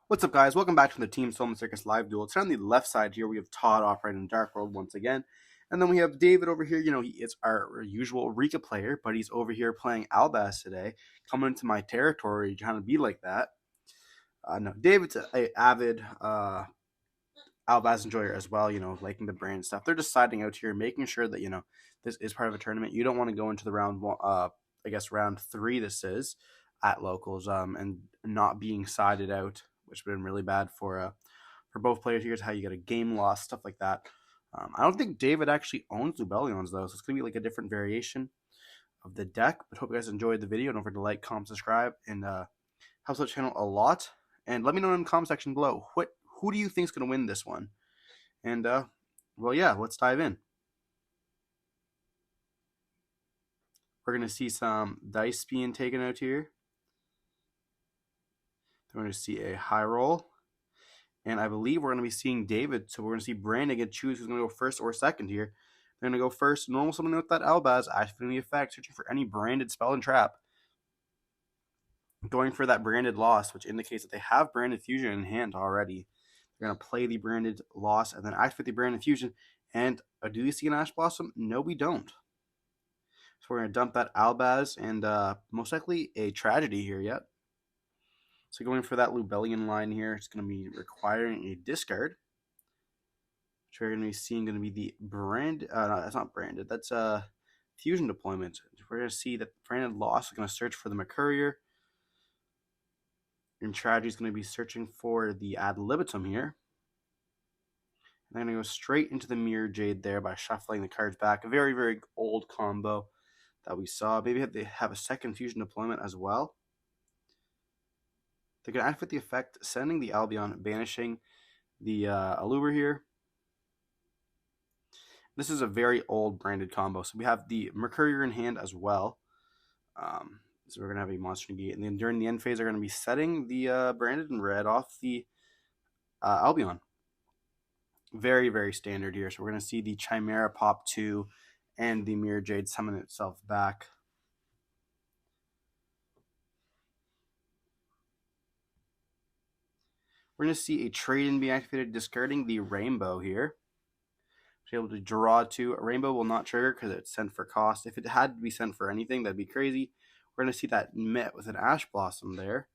What's up, guys? Welcome back to the Team Solemn Circus live duel. It's on the left side here. We have Todd operating darkworld once again. And then we have David over here. He is our usual Rika player, but he's over here playing Albaz today, coming into my territory, trying to be like that. No, David's an avid Albaz enjoyer as well, liking the brand stuff. They're just siding out here, making sure that, this is part of a tournament. You don't want to go into the round 3 this is at locals, and not being sided out, which has been really bad for both players. Here's how you get a game loss, stuff like that. I don't think David actually owns Lubellions, though, so it's going to be like a different variation of the deck. But hope you guys enjoyed the video. Don't forget to like, comment, subscribe, and helps the channel a lot. And let me know in the comment section below, who do you think is going to win this one? And, well, yeah, let's dive in. We're going to see some dice being taken out here. We're going to see a high roll. And I believe we're going to be seeing David. So we're going to see Brandon get choose who's going to go first or second here. They're going to go first. Normal summon with that Albaz, activating the effect, searching for any branded spell and trap. Going for that branded loss, which indicates that they have branded fusion in hand already. They're going to play the branded loss and then activate the branded fusion. And do we see an Ash Blossom? No, we don't. So we're going to dump that Albaz and most likely a Tragedy here yet. So going for that Lubellion line here, it's going to be requiring a discard. Which we're going to be seeing going to be the brand. No, that's not branded. That's a fusion deployment. We're going to see that branded loss is going to search for the McCourier. And Tragedy is going to be searching for the ad libitum here. And they're going to go straight into the Mirror Jade there by shuffling the cards back. A very, very old combo that we saw. Maybe they have a second fusion deployment as well. They're going to activate the effect, sending the Albion, banishing the Allure here. This is a very old branded combo. So we have the Mercurier in hand as well. So we're going to have a monster negate. And then during the end phase, they're going to be setting the branded in red off the Albion. Very, very standard here. So we're going to see the Chimera pop 2 and the Mirror Jade summon itself back. We're going to see a trade-in be activated, discarding the Rainbow here. To be able to draw 2. A Rainbow will not trigger because it's sent for cost. If it had to be sent for anything, that'd be crazy. We're going to see that met with an Ash Blossom there.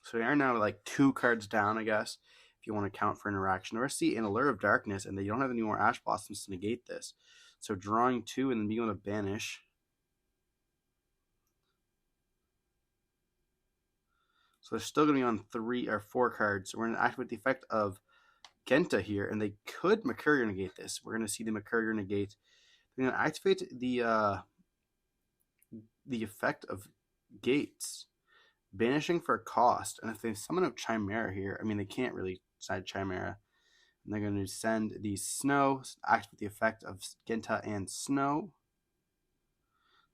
So we are now like 2 cards down, I guess, if you want to count for interaction. We're going to see an Allure of Darkness, and they don't have any more Ash Blossoms to negate this. So drawing 2 and then being able to banish. So they're still going to be on 3 or 4 cards. So we're going to activate the effect of Genta here, and they could Mercurier negate this. We're going to see the Mercurier negate. They're going to activate the effect of Gates, banishing for cost. And if they summon up Chimera here, I mean, they can't really side Chimera. And they're going to send the Snow, activate the effect of Genta and Snow.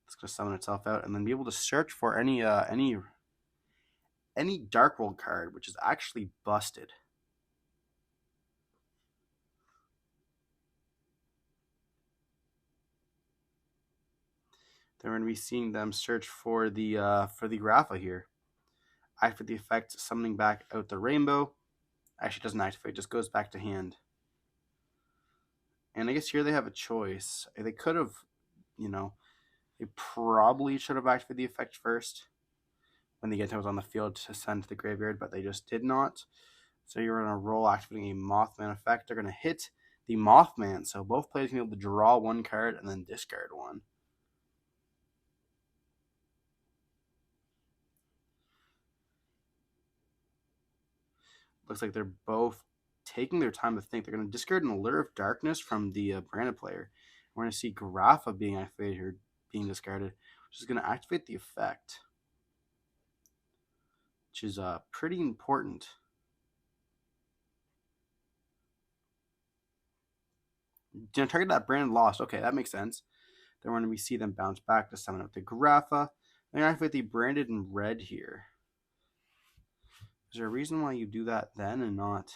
It's going to summon itself out, and then be able to search for any Darkworld card, which is actually busted. Then we're going to be seeing them search for the Grapha here. Activate the effect, summoning back out the Rainbow. Actually, it doesn't activate; it just goes back to hand. And I guess here they have a choice. They could have, they probably should have activated the effect first when the Genta was on the field to send to the graveyard, but they just did not. So you're going to roll activating a Mothman effect. They're going to hit the Mothman, so both players can be able to draw 1 card and then discard 1. Looks like they're both taking their time to think. They're going to discard an Allure of Darkness from the branded player. We're going to see Grapha being activated here, being discarded, which is going to activate the effect, which is pretty important. Target that branded lost. Okay, that makes sense. Then we're going to see them bounce back to summon up the Grapha. They're going to activate the branded in red here. Is there a reason why you do that then and not?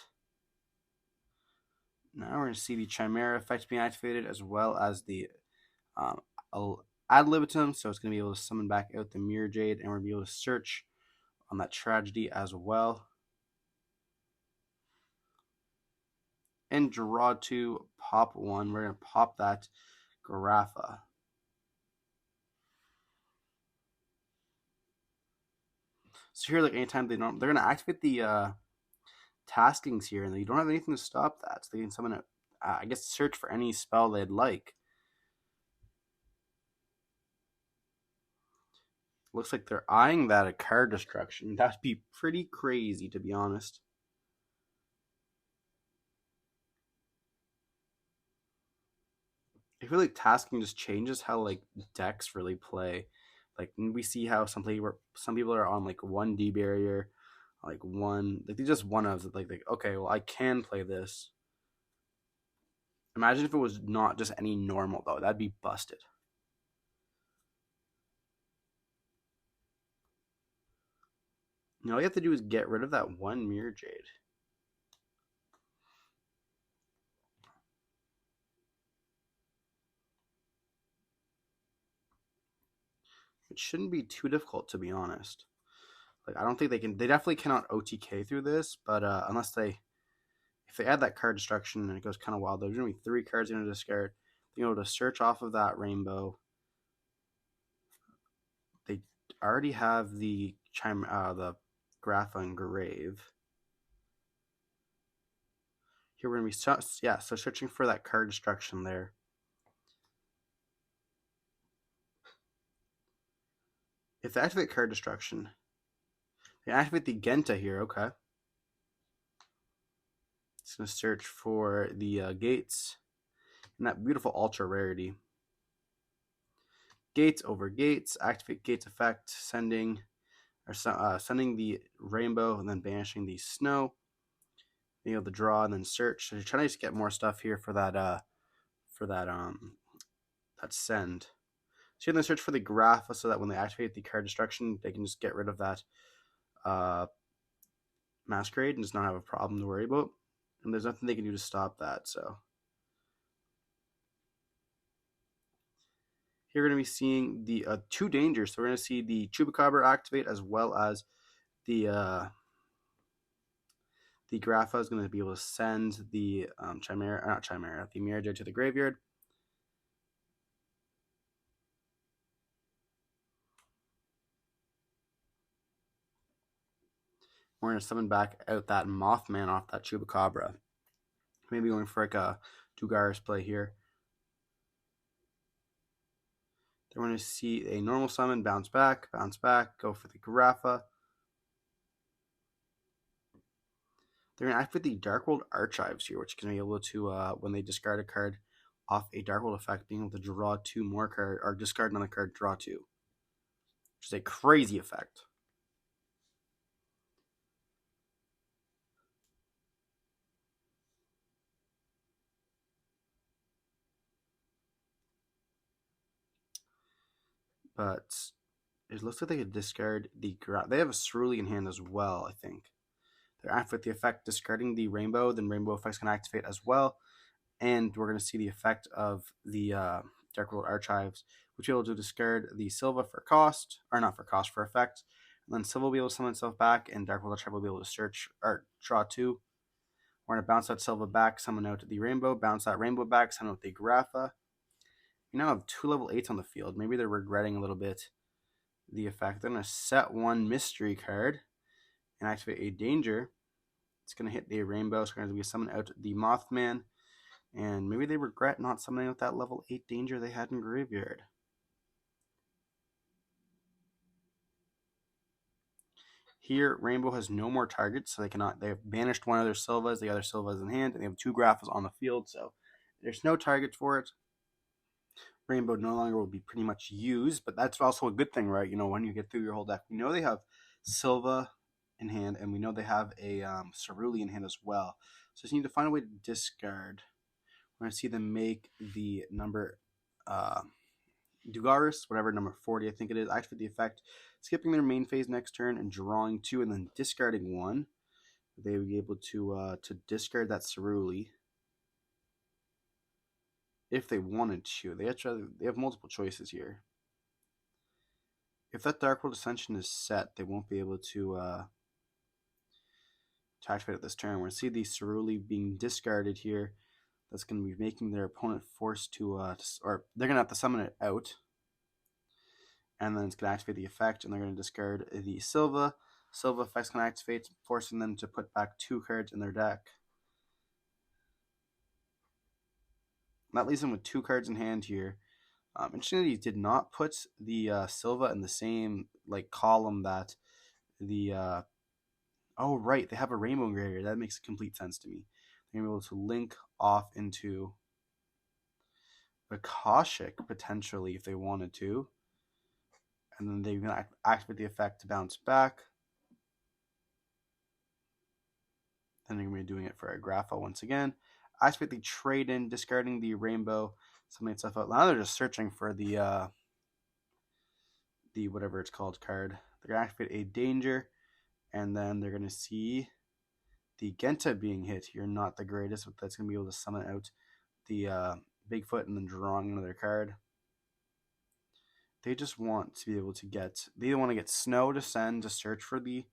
Now we're going to see the Chimera effect being activated, as well as the ad libitum. So it's going to be able to summon back out the Mirror Jade, and we're going to be able to search on that tragedy as well. And draw 2, pop 1. We're going to pop that Garaffa. So here, like anytime they're going to activate the taskings here, and you don't have anything to stop that. So they can summon it. I guess search for any spell they'd like. Looks like they're eyeing that a card destruction. That'd be pretty crazy, to be honest. I feel like tasking just changes how like decks really play. Like we see how some people are on like 1D barrier, like one like they just one of like okay, well I can play this. Imagine if it was not just any normal though. That'd be busted. All you have to do is get rid of that one Mirror Jade. It shouldn't be too difficult, to be honest. Like I don't think they can. They definitely cannot OTK through this, but unless if they add that card destruction and it goes kind of wild, there's gonna be 3 cards in a discard. Being able to search off of that rainbow. They already have the the Grapha and Grave. Here we're gonna be so searching for that card destruction there. If they activate card destruction, they activate the Genta here. Okay, it's gonna search for the gates and that beautiful ultra rarity. Gates over gates, activate gates effect, sending the rainbow and then banishing the snow. Being able to draw and then search. So you're trying to just get more stuff here for that that send. So you're gonna search for the Grapha so that when they activate the card destruction, they can just get rid of that Masquerade and just not have a problem to worry about. And there's nothing they can do to stop that. So here we're going to be seeing the 2 dangers. So we're going to see the Chupacabra activate as well as the Grapha is going to be able to send the the Mirror Jade to the graveyard. We're going to summon back out that Mothman off that Chupacabra. Maybe going for like a Dugaris play here. Then we're going to see a normal summon, bounce back, go for the Garaffa. They're going to activate the Darkworld Archives here, which is going to be able to, when they discard a card off a Darkworld effect, being able to draw 2 more cards, or discard another card, draw 2. Which is a crazy effect. But it looks like they could discard the... They have a Cerulean hand as well, I think. They're active with the effect discarding the rainbow, then rainbow effects can activate as well. And we're going to see the effect of the Darkworld Archives, which will be able to discard the Silva for cost, or not for cost, for effect. And then Silva will be able to summon itself back, and Darkworld Archive will be able to search or draw 2. We're going to bounce that Silva back, summon out the rainbow, bounce that rainbow back, summon out the Garaffa. You now have 2 level 8s on the field. Maybe they're regretting a little bit the effect. They're going to set 1 mystery card and activate a danger. It's going to hit the rainbow, so we're going to be summoning out the Mothman. And maybe they regret not summoning out that level 8 danger they had in graveyard. Here, Rainbow has no more targets, so they have banished one of their Silvas, the other Silva is in hand, and they have 2 Graphas on the field, so there's no target for it. Rainbow no longer will be pretty much used, but that's also a good thing, right? You know, when you get through your whole deck. We know they have Silva in hand, and we know they have a Cerulean in hand as well. So just need to find a way to discard. We're going to see them make the number Dugaris, whatever, number 40 I think it is, activate the effect, skipping their main phase next turn and drawing 2 and then discarding 1. They would be able to discard that Cerule if they wanted to. They have multiple choices here. If that Darkworld Ascension is set, they won't be able to activate it this turn. We're going to see the Ceruli being discarded here. That's going to be making their opponent forced to, or they're going to have to summon it out. And then it's going to activate the effect, and they're going to discard the Silva. Silva effect's going to activate, forcing them to put back 2 cards in their deck. And that leaves them with 2 cards in hand here. Interestingly, he did not put the Silva in the same column that the oh right, they have a Rainbow Engraver. That makes complete sense to me. They're able to link off into the Koshik potentially if they wanted to, and then they're gonna activate the effect to bounce back. Then they're gonna be doing it for a Grapha once again. Activate the trade in, discarding the Rainbow, something stuff out. Now they're just searching for the whatever it's called card. They're gonna activate a danger, and then they're gonna see the Genta being hit here. Not the greatest, but that's gonna be able to summon out the Bigfoot and then drawing another card. They just want to be able to get. They either want to get Snow to send to search for the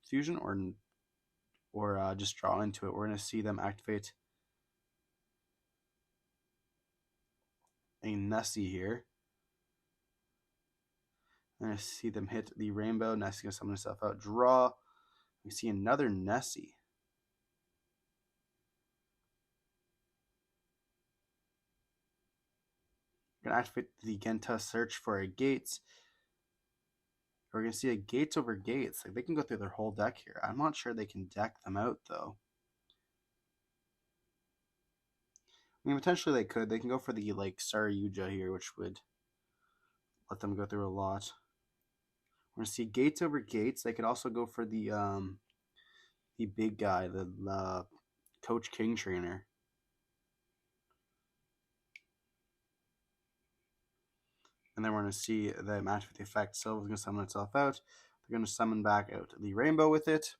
fusion, or just draw into it. We're gonna see them activate a Nessie here. I'm going to see them hit the Rainbow. Nessie's going to summon herself out. Draw. We see another Nessie. We're going to activate the Genta, search for a Gates. We're going to see a Gates over Gates. Like, they can go through their whole deck here. I'm not sure they can deck them out, though. I mean, potentially they could. They can go for the, Saryuja here, which would let them go through a lot. We're going to see Gates over Gates. They could also go for the big guy, the Coach King trainer. And then we're going to see the match with the effect. Silva's going to summon itself out. They're going to summon back out the Rainbow with it.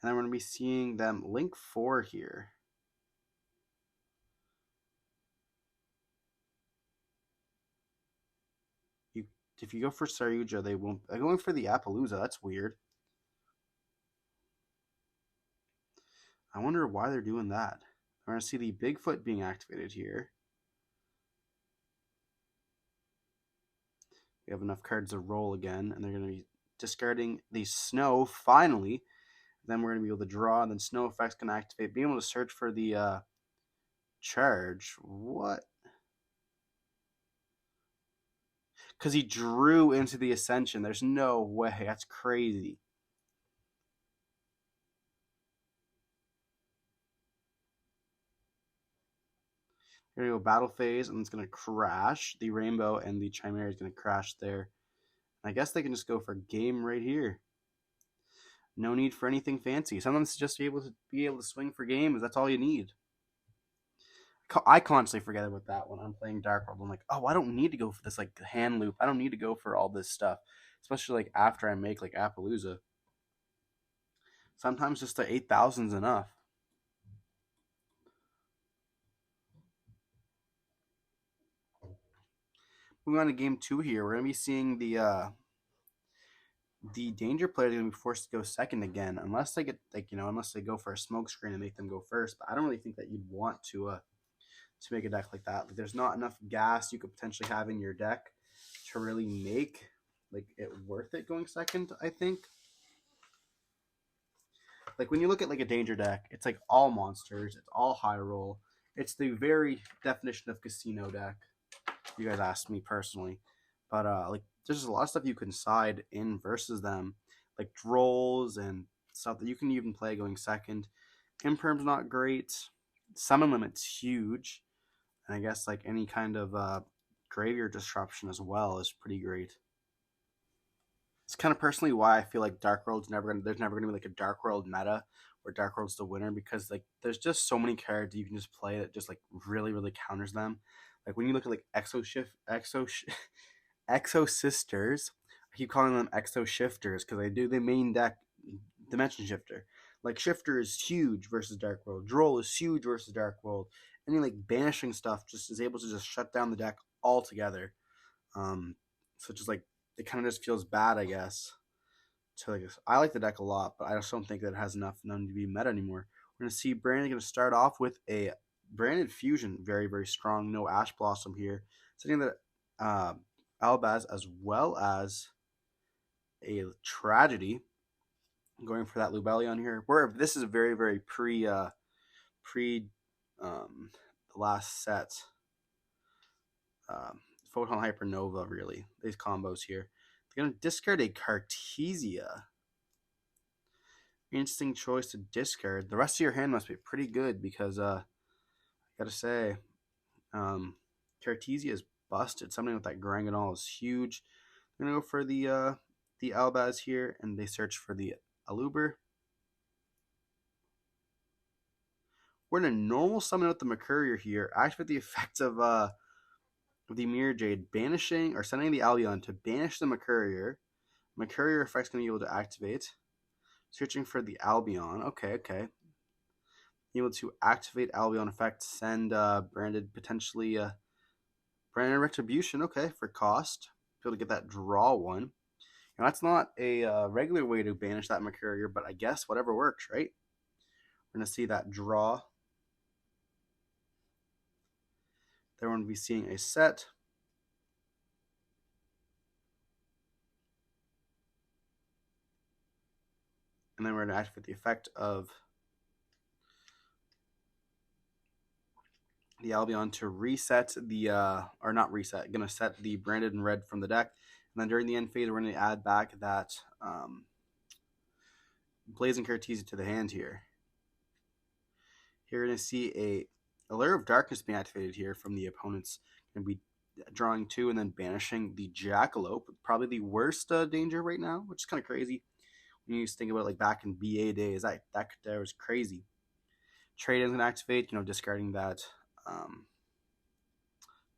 And then we're going to be seeing them link 4 here. If you go for Saryuja, they won't. They're going for the Appaloosa. That's weird. I wonder why they're doing that. We're going to see the Bigfoot being activated here. We have enough cards to roll again, and they're going to be discarding the Snow finally. Then we're going to be able to draw, and then Snow effect's going to activate. Being able to search for the charge. What? Because he drew into the Ascension. There's no way. That's crazy. Here we go, battle phase, and it's going to crash. The Rainbow and the Chimera is going to crash there. I guess they can just go for game right here. No need for anything fancy. Sometimes it's just be able to swing for games. That's all you need. I constantly forget about that when I'm playing Darkworld. I'm like, oh, I don't need to go for this hand loop. I don't need to go for all this stuff, especially after I make Appaloosa. Sometimes just the 8,000 is enough. Moving on to game 2 here, we're gonna be seeing the danger player is gonna be forced to go second again, unless they get unless they go for a smoke screen and make them go first. But I don't really think that you'd want to make a deck like that. There's not enough gas you could potentially have in your deck to really make it worth it going second, I think. When you look at a danger deck, it's all monsters, it's all high roll. It's the very definition of casino deck. You guys asked me personally, but there's a lot of stuff you can side in versus them, like trolls and stuff that you can even play going second. Imperm's not great. Summon limit's huge. And I guess any kind of graveyard disruption as well is pretty great. It's kind of personally why I feel Darkworld's there's never gonna be a Darkworld meta where Darkworld's the winner, because there's just so many cards you can just play that just really, really counters them. When you look at Exo Sisters, I keep calling them Exo Shifters because they do the main deck Dimension Shifter. Shifter is huge versus Darkworld. Droll is huge versus Darkworld. Any banishing stuff just is able to just shut down the deck altogether. So just like it kind of just feels bad, I guess. To like, I like the deck a lot, but I just don't think that it has enough none to be meta anymore. We're gonna see Brandon gonna start off with a branded fusion, very very strong. No Ash Blossom here, setting that Albaz as well as a tragedy. Going for that Lubellion here. Where this is a very very pre the last set. Photon Hypernova, really. These combos here. They're going to discard a Cartesia. Interesting choice to discard. The rest of your hand must be pretty good because, I gotta say, Cartesia is busted. Something with that Granganol is huge. They're going to go for the Albaz here, and they search for the Aluber. We're going to normal summon out the Mercurier here. Activate the effects of the Mirror Jade, banishing or sending the Albion to banish the Mercurier. Mercurier effect's going to be able to activate. Searching for the Albion. Okay. Able to activate Albion effect, send branded potentially branded Retribution. Okay, for cost. Be able to get that draw one. And that's not a regular way to banish that Mercurier, but I guess whatever works, right? We're going to see that draw. Then we're going to be seeing a set. And then we're going to activate the effect of the Albion to reset the, or not reset, going to set the branded and red from the deck. And then during the end phase, we're going to add back that Blazing Cartesia to the hand here. Here you're going to see a Lair of Darkness being activated here from the opponent's. Going to be drawing 2 and then banishing the Jackalope. Probably the worst danger right now, which is kind of crazy. When you think about it, like back in BA days, that was crazy. Trade is going to activate, discarding that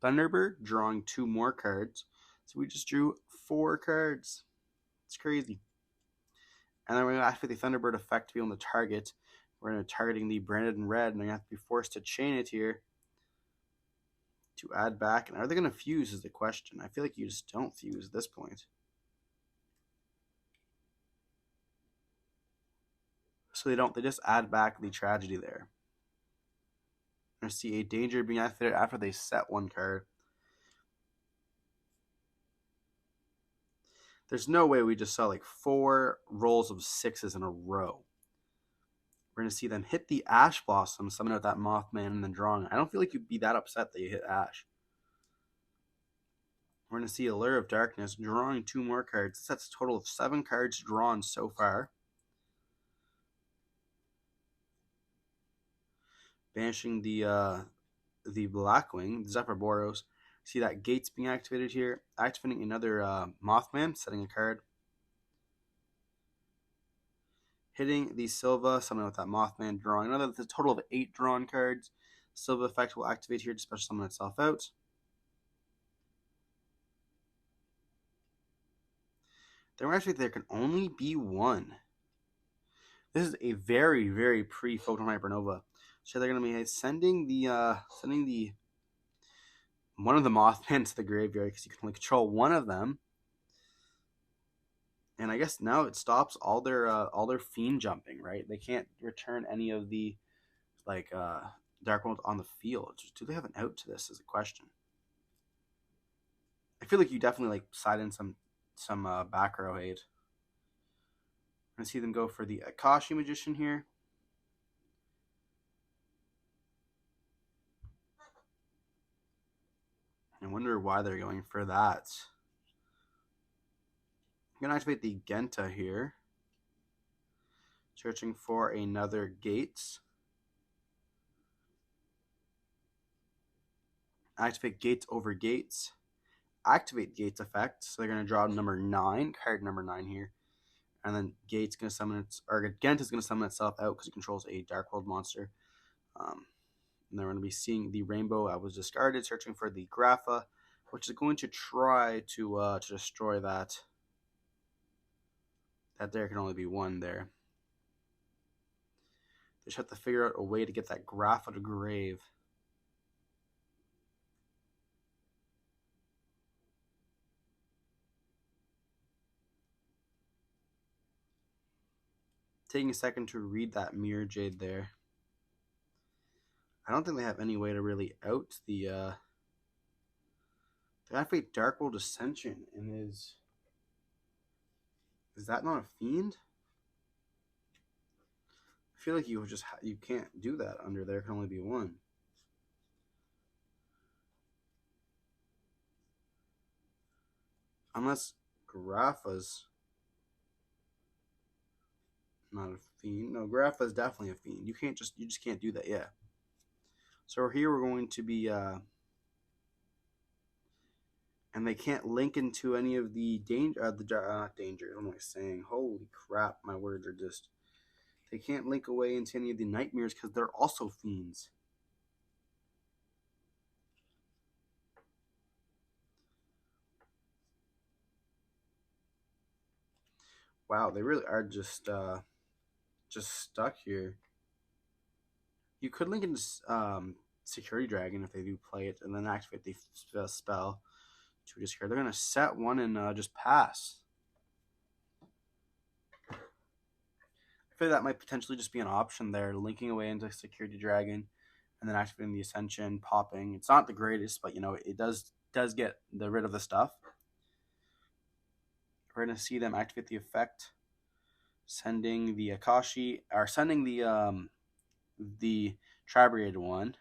Thunderbird, drawing 2 more cards. So we just drew 4 cards. It's crazy. And then we're going to activate the Thunderbird effect to be on the target. We're going to targeting the branded and red, and they're going to have to be forced to chain it here to add back. And are they going to fuse is the question. I feel like you just don't fuse at this point. So they don't. They just add back the tragedy there. We're going to see a danger being activated after they set 1 card. There's no way we just saw like 4 rolls of 6s in a row. We're going to see them hit the Ash Blossom, summon out that Mothman, and then drawing. I don't feel like you'd be that upset that you hit Ash. We're going to see a Lair of Darkness, drawing 2 more cards. That's a total of 7 cards drawn so far. Banishing the Blackwing, Zephyr Boros. See that Gates being activated here. Activating another Mothman, setting a card. Hitting the Silva, summon with that Mothman, drawing another. That's a total of 8 drawn cards. Silva effect will activate here to special summon itself out. Then we're actually there can only be 1. This is a very, very pre-Photon Hypernova. So they're going to be sending the one of the Mothman to the graveyard because you can only control 1 of them. And I guess now it stops all their fiend jumping, right? They can't return any of the darkworld on the field. Do they have an out to this is a question. I feel like you definitely side in some back row hate. I'm gonna see them go for the Akashi Magician here. I wonder why they're going for that. I'm gonna activate the Genta here. Searching for another Gates. Activate Gates over Gates. Activate Gates effect. So they're gonna draw number 9, card number 9 here. And then Gates gonna summon Genta's gonna summon itself out because it controls a Darkworld monster. And then we're going to be seeing the Rainbow I was discarded, searching for the Grapha, which is going to try to destroy that. That there can only be 1 there. They just have to figure out a way to get that Grapha to grave. taking a second to read that Mirror Jade there. I don't think they have any way to really out the they activate Darkworld Ascension, and is that not a fiend? I feel like you can't do that under there. Can only be one. Unless Grapha's not a fiend. No, Grapha's definitely a fiend. You just can't do that. Yeah. So here we're going to be and they can't link into any of the danger. Not danger. What am I saying? Holy crap! My words are just. They can't link away into any of the nightmares because they're also fiends. Wow, they really are just stuck here. You could link into Security Dragon if they do play it, and then activate the spell to discard. They're gonna set one and just pass. I feel that might potentially just be an option there, linking away into Security Dragon, and then activating the Ascension, popping. It's not the greatest, but it does get rid of the stuff. We're gonna see them activate the effect, sending the Akashi, or sending the Tri-Brigade one,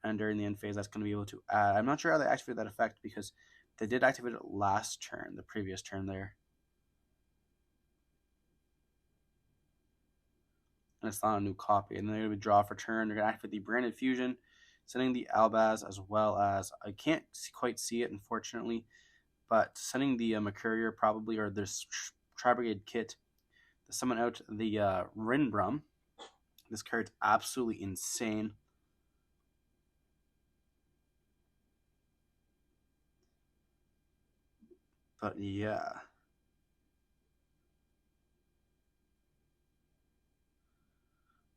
and during the end phase, that's going to be able to add. I'm not sure how they activated that effect because they did activate it last turn, the previous turn there. And it's not a new copy. And then they're going to draw for turn. They're going to activate the Branded Fusion, sending the Albaz, as well as, I can't quite see it, unfortunately, but sending the Mercurier probably, or this Tri-Brigade kit to summon out the Rinbrum. This card's absolutely insane. But yeah.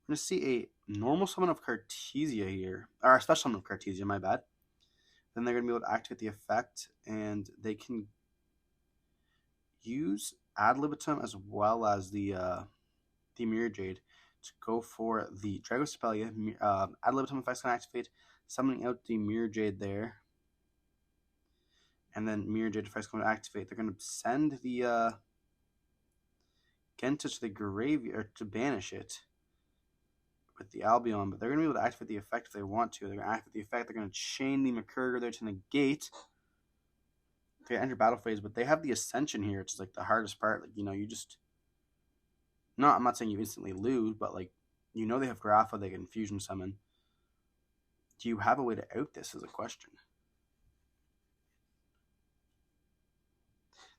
I'm going to see a normal summon of Cartesia here. Or a special summon of Cartesia, my bad. Then they're going to be able to activate the effect, and they can use Ad Libitum as well as the Mirror Jade to go for the Dragospelia. Ad Libitum effect's going to activate, summoning out the Mirror Jade there. And then Mirror Jade effect's going to activate. They're going to send the Genta to the graveyard to banish it with the Albion, but they're going to be able to activate the effect if they want to. They're going to activate the effect. They're going to chain the Mercurier there to negate. Okay, enter battle phase, but they have the Ascension here, which is like the hardest part. Like, you just. No, I'm not saying you instantly lose, but like, they have Grapha, they can fusion summon. Do you have a way to out this? Is a question.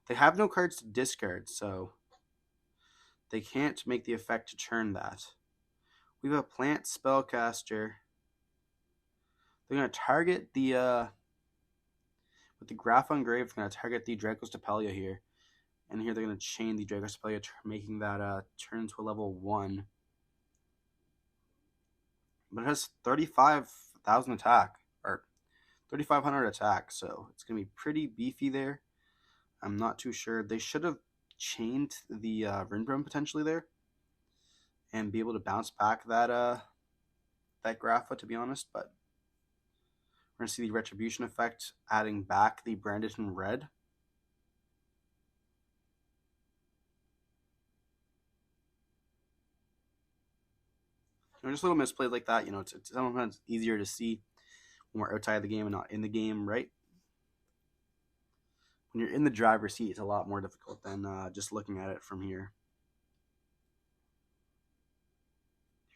They have no cards to discard, so they can't make the effect to turn that. We have a plant spellcaster. They're going to target the with the Grapha Engraved, they're going to target the Dracostapelia here. And here they're going to chain the Dracostapelia, making that turn to a level 1. But it has 35,000 attack, or 3,500 attack, so it's going to be pretty beefy there. I'm not too sure. They should have chained the Rinbrum potentially there, and be able to bounce back that Grapha, to be honest, but we're going to see the Retribution effect adding back the Branded in red. Just little misplays like that, it's sometimes easier to see when we're outside the game and not in the game, right? When you're in the driver's seat, it's a lot more difficult than just looking at it from here.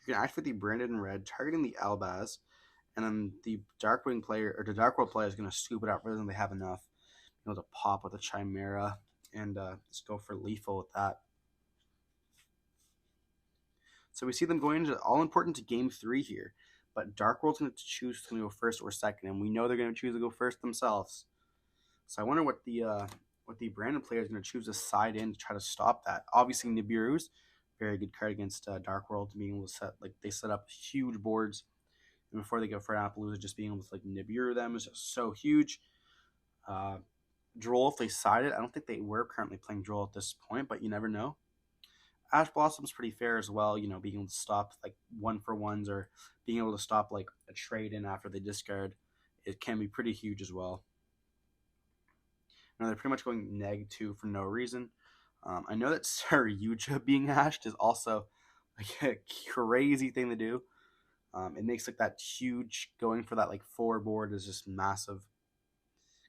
You can activate the Branded in red, targeting the Albaz, and then the Darkwing player, or the Darkworld player, is going to scoop it out rather than they have enough. To pop with a Chimera and just go for lethal with that. So we see them going into all important to game 3 here, but Darkworld's going to choose to go first or second, and we know they're going to choose to go first themselves. So I wonder what the Brandon player is going to choose to side in to try to stop that. Obviously, Nibiru's very good card against Darkworld, being able to they set up huge boards, and before they go for Appaloosa, just being able to Nibiru them is just so huge. Droll, if they sided, I don't think they were currently playing Droll at this point, but you never know. Ash Blossom's pretty fair as well, being able to stop like one for ones or being able to stop like a trade in after they discard. It can be pretty huge as well. Now they're pretty much going -2 for no reason. I know that Saryuja being ashed is also like a crazy thing to do. It makes like that huge going for that like 4 board is just massive.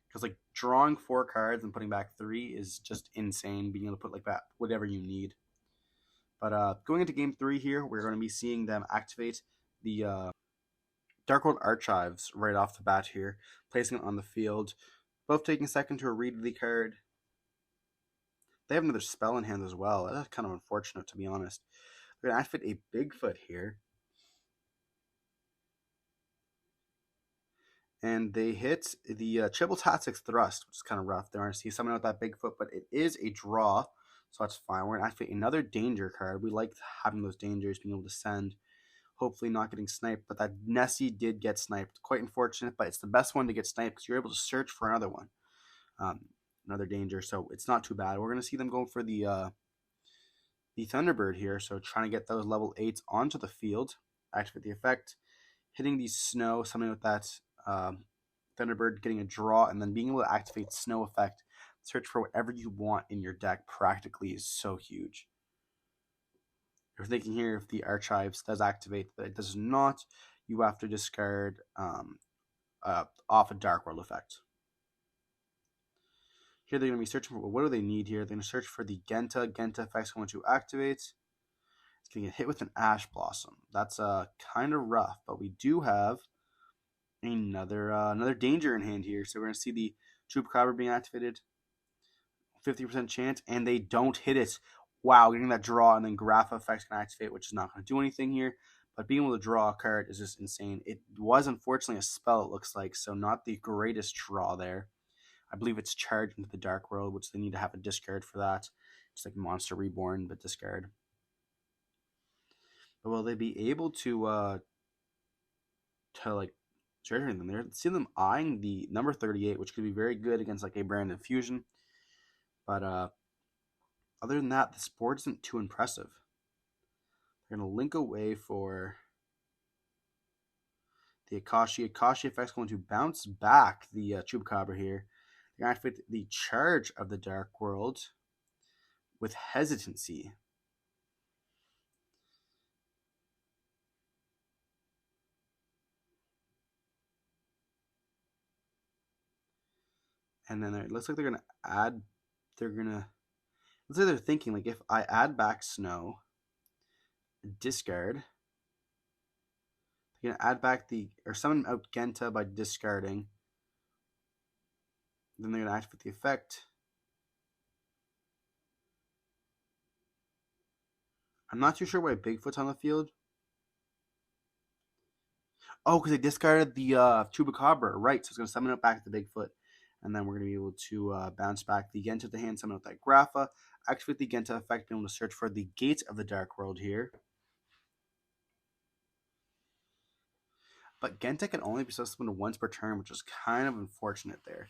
Because like drawing 4 cards and putting back 3 is just insane. Being able to put like that whatever you need. But going into game 3 here, we're going to be seeing them activate the Darkworld Archives right off the bat here, placing it on the field. Both taking a second to read the card. They have another spell in hand as well. That's kind of unfortunate, to be honest. They're going to activate a Bigfoot here. And they hit the Triple Tactics Thrust, which is kind of rough. They're going to see someone with that Bigfoot, but it is a draw, so that's fine. We're going to activate another danger card. We like having those dangers, being able to send, hopefully not getting sniped. But that Nessie did get sniped. Quite unfortunate, but it's the best one to get sniped because you're able to search for another one. Another danger, so it's not too bad. We're going to see them going for the Thunderbird here, so trying to get those level 8s onto the field. Activate the effect. Hitting the snow, something with that Thunderbird getting a draw, and then being able to activate snow effect. Search for whatever you want in your deck practically is so huge. You're thinking here if the Archives does activate, but it does not, you have to discard off a Darkworld effect. Here they're going to be searching for, what do they need here? They're going to search for the Genta. Genta effect's going to activate. It's going to get hit with an Ash Blossom. That's kind of rough, but we do have another danger in hand here. So we're going to see the Chupacabra being activated. 50% chance, and they don't hit it. Wow, getting that draw, and then Grapha effect's going to activate, which is not going to do anything here. But being able to draw a card is just insane. It was unfortunately a spell, it looks like, so not the greatest draw there. I believe it's charged into the Dark World, which they need to have a discard for that. It's like Monster Reborn, but discard. But will they be able to like treasuring them there? See them eyeing the number 38, which could be very good against like a Brandon Fusion. But other than that, this board isn't too impressive. They're going to link away for the Akashi. Akashi effect's going to bounce back the Chupacabra here. They're going to activate the charge of the Dark World with hesitancy. And then it looks like they're going to add, looks like they're thinking, like, if I add back Snow, discard, they're going to add back or summon out Genta by discarding. Then they're going to activate the effect. I'm not too sure why Bigfoot's on the field. Oh, because they discarded the Chupacabra. Right, so it's going to summon it back to the Bigfoot. And then we're going to be able to bounce back the Genta to hand, summon out that Grapha. Activate the Genta effect, being able to search for the Gates of the Dark World here. But Genta can only be summoned once per turn, which is kind of unfortunate there.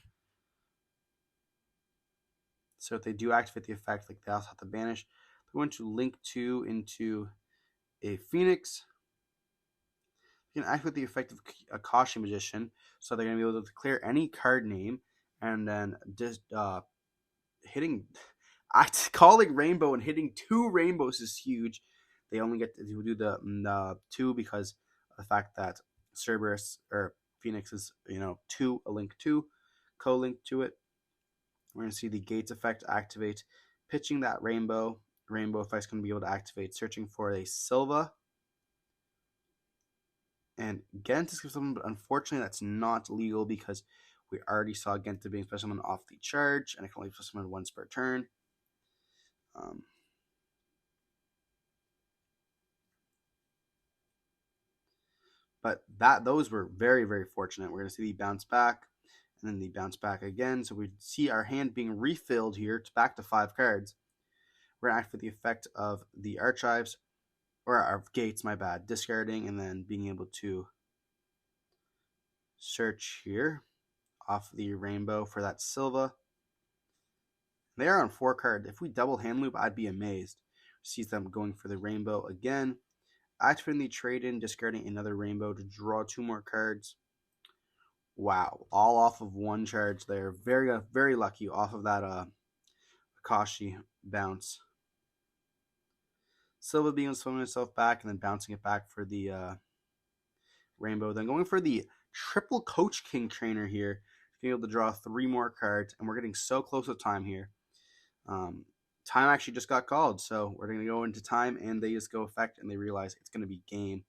So if they do activate the effect, like they also have to banish. They're going to link 2 into a Phoenix. You can activate the effect of Akashi Magician, so they're going to be able to declare any card name, and then just calling Rainbow and hitting 2 rainbows is huge. They only get to do the 2 because of the fact that Cerberus or Phoenix is 2, a link 2, co-linked to it. We're going to see the Gates effect activate, pitching that Rainbow. Rainbow effect is going to be able to activate, searching for a Silva. And Genta is something, but unfortunately that's not legal because we already saw Genta being special summon off the charge, and it can only special summon once per turn. But those were very, very fortunate. We're going to see the bounce back, and then the bounce back again. So we see our hand being refilled here back to 5 cards. We're going to activate the effect of the Archives, or our Gates, my bad, discarding, and then being able to search here off the Rainbow for that Silva. They are on 4 cards. If we double hand loop, I'd be amazed. Sees them going for the rainbow again. Activating the trade-in, discarding another rainbow to draw 2 more cards. Wow, all off of 1 charge there. Very lucky off of that Akashi bounce. Silva being swimming itself back and then bouncing it back for the rainbow. Then going for the triple Coach King trainer here, being able to draw 3 more cards, and we're getting so close to time here. Time actually just got called, so we're going to go into time, and they just go effect, and they realize it's going to be game.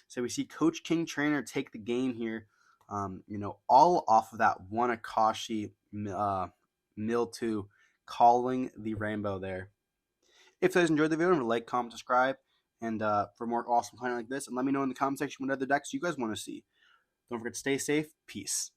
So we see Coach King trainer take the game here, all off of that 1 Akashi mill 2, calling the rainbow there. If you guys enjoyed the video, remember to like, comment, subscribe, and for more awesome content like this, and let me know in the comment section what other decks you guys want to see. Don't forget to stay safe. Peace.